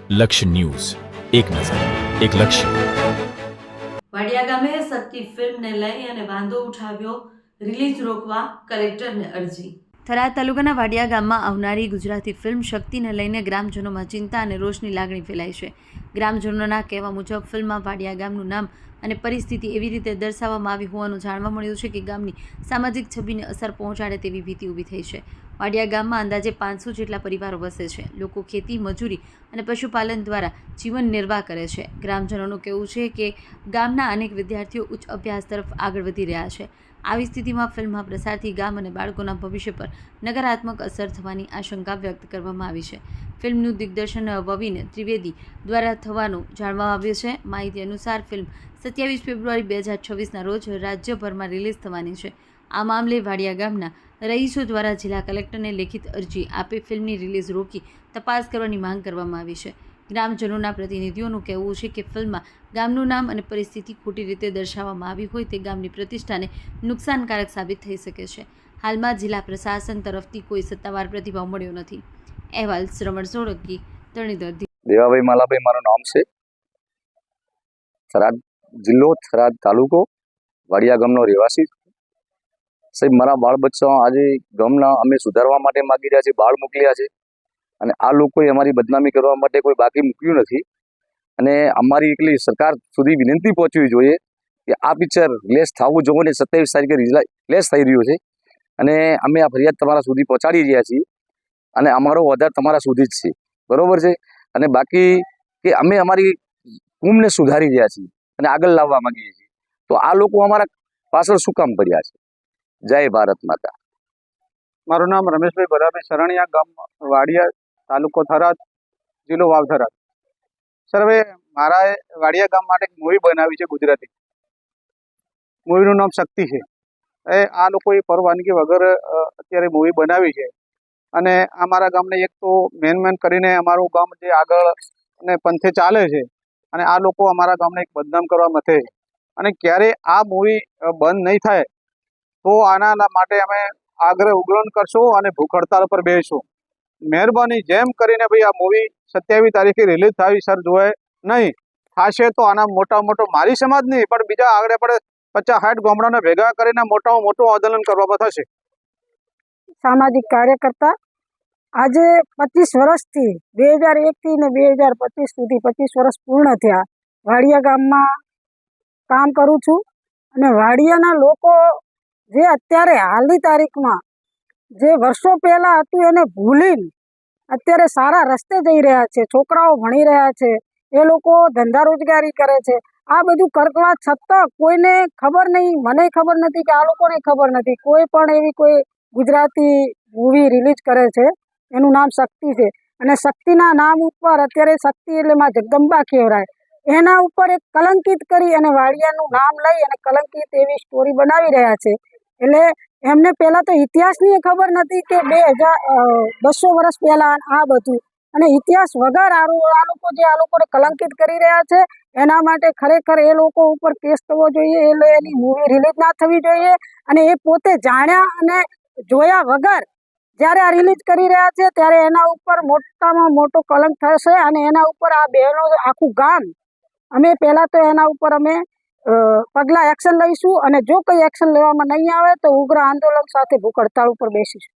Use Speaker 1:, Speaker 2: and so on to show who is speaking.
Speaker 1: લક્ષ્ય ન્યૂઝ, એક નજર, એક લક્ષ્ય.
Speaker 2: વાડિયા ગામે સત્તી ફિલ્મને લઈ અને વાંધો ઉઠાવ્યો, રિલીઝ રોકવા કલેક્ટરને અરજી. થરાદ તાલુકાના વાડિયા ગામમાં આવનારી ગુજરાતી ફિલ્મ શક્તિને લઈને ગ્રામજનોમાં ચિંતા અને રોષની લાગણી ફેલાઈ છે. ગ્રામજનોના કહેવા મુજબ ફિલ્મમાં વાડિયા ગામનું નામ અને પરિસ્થિતિ એવી રીતે દર્શાવવામાં આવી હોવાનું જાણવા મળ્યું છે કે ગામની સામાજિક છબીને અસર પહોંચાડે તેવી ભીતિ ઊભી થઈ છે. વાડિયા ગામમાં અંદાજે 500 જેટલા પરિવારો વસે છે. લોકો ખેતી, મજૂરી અને પશુપાલન દ્વારા જીવન નિર્વાહ કરે છે. ગ્રામજનોનું કહેવું છે કે ગામના અનેક વિદ્યાર્થીઓ ઉચ્ચ અભ્યાસ તરફ આગળ વધી રહ્યા છે. આવી સ્થિતિમાં ફિલ્મના પ્રસારથી ગામ અને બાળકોના ભવિષ્ય પર નકારાત્મક અસર થવાની આશંકા વ્યક્ત કરવામાં આવી છે. ફિલ્મનું દિગ્દર્શન વવીન ત્રિવેદી દ્વારા થવાનું જાણવા આવ્યું છે. માહિતી અનુસાર ફિલ્મ 27 ફેબ્રુઆરી 2026ના રોજ રાજ્યભરમાં રિલીઝ થવાની છે. આ મામલે વાડિયા ગામના રહીશો દ્વારા જિલ્લા કલેક્ટરને લેખિત અરજી આપી ફિલ્મની રિલીઝ રોકી તપાસ કરવાની માંગ કરવામાં આવી છે. ગ્રામજનોના પ્રતિનિધિઓનું કહેવું છે કે ફિલ્મમાં ગામનું નામ અને પરિસ્થિતિ ખોટી રીતે દર્શાવવામાં આવી હોય તે ગામની પ્રતિષ્ઠાને નુકસાનકારક સાબિત થઈ શકે છે. હાલમાં જિલ્લા પ્રશાસન તરફથી કોઈ સત્તાવાર પ્રતિભાવ મળ્યો નથી. અહેવાલ શ્રવણ સોળંકી, ધરણીધર.
Speaker 3: દેવાભાઈ માલાભાઈ મારું નામ છે. થરાદ જિલ્લો, થરાદ તાલુકો, વાડિયા ગામનો રહેવાસી. સાહેબ, મારા બાળ બચ્ચા આજે ગામના અમે સુધારવા માટે માગી રહ્યા છીએ, બાળ મોકલ્યા છે અને આ લોકોએ અમારી બદનામી કરવા માટે કોઈ બાકી મૂક્યું નથી. અને અમારી એકલી સરકાર સુધી વિનંતી પહોંચવી જોઈએ કે આ પિક્ચર રિલીઝ થવું જોઈએ ને 27 તારીખે રિલીઝ થઈ રહ્યું છે અને અમે આ ફરિયાદ તમારા સુધી પહોંચાડી રહ્યા છીએ અને અમારો આધાર તમારા સુધી જ છે, બરોબર છે. અને બાકી કે અમે અમારી કુમને સુધારી રહ્યા છીએ અને આગળ લાવવા માંગીએ છીએ, તો આ લોકો અમારા પાછળ શું કામ પડ્યા છે? જય ભારત માતા.
Speaker 4: મારું નામ રમેશભાઈ ભરાભાઈ સરણિયા, ગામ વાડિયા, તાલુકો થરાદ, જિલ્લો વાવ થરાદ. સર, હવે મારા વાડિયા ગામ માટે એક મૂવી બનાવી છે ગુજરાતી. મૂવીનું નામ શક્તિ છે. આ લોકોએ પરવાનગી વગર અત્યારે મૂવી બનાવી છે અને અમારા ગામને એક તો મેન કરીને અમારું ગામ જે આગળ અને પંથે ચાલે છે અને આ લોકો અમારા ગામને એક બદનામ કરવા મથે છે અને ક્યારે આ મૂવી બંધ નહીં થાય તો આના માટે અમે આગ્રહ ઉગ્રહણ કરશો અને ભૂખ હડતાલ પર બેસશું. મહેરબાની જેમ કરીને ભાઈ આ મૂવી 27 તારીખે રિલીઝ થાય સર, જોવે નહીં થશે તો આના મોટો મારી સમાજ નહીં પણ બીજા આગળ પડે 50-60 ગામડાને ભેગા કરીને મોટામાં મોટું આંદોલન કરવામાં થશે.
Speaker 5: સામાજિક કાર્યકર્તા આજે 25 વર્ષથી 2001થી ને 2025 સુધી 25 વર્ષ પૂર્ણ થયા વાડિયા ગામમાં કામ કરું છું અને વાડિયાના લોકો જે અત્યારે હાલની તારીખમાં જે વર્ષો પહેલા હતું એને ભૂલીને અત્યારે સારા રસ્તે જઈ રહ્યા છે, છોકરાઓ ભણી રહ્યા છે, એ લોકો ધંધા રોજગારી કરે છે. આ બધું કરવા છતાં કોઈને ખબર નહીં, મને ખબર નથી કે આ લોકોને ખબર નથી. કોઈ પણ એવી કોઈ ગુજરાતી મૂવી રિલીઝ કરે છે, એનું નામ શક્તિ છે અને શક્તિના નામ ઉપર અત્યારે શક્તિ એટલે માં જગદંબા કહેવાય, એના ઉપર એક કલંકિત કરી અને વાડિયાનું નામ લઈ અને કલંકિત એવી સ્ટોરી બનાવી રહ્યા છે. એટલે એમને પહેલાં તો ઇતિહાસની ખબર નથી કે 200 વર્ષ પહેલાં આ બધું, અને ઇતિહાસ વગર આ લોકોને કલંકિત કરી રહ્યા છે. એના માટે ખરેખર એ લોકો ઉપર કેસ થવો જોઈએ, એની મૂવી રિલીઝ ના થવી જોઈએ અને એ પોતે જાણ્યા અને જોયા વગર જ્યારે આ રિલીઝ કરી રહ્યા છે ત્યારે એના ઉપર મોટામાં મોટો કલંક થશે અને એના ઉપર આ બહેનો આખું ગામ અમે પહેલાં તો એના ઉપર અમે પગલાં એક્શન લઈશું અને જો કોઈ એક્શન લેવામાં નહીં આવે તો ઉગ્ર આંદોલન સાથે ભૂખ હડતાળ ઉપર બેસીશું.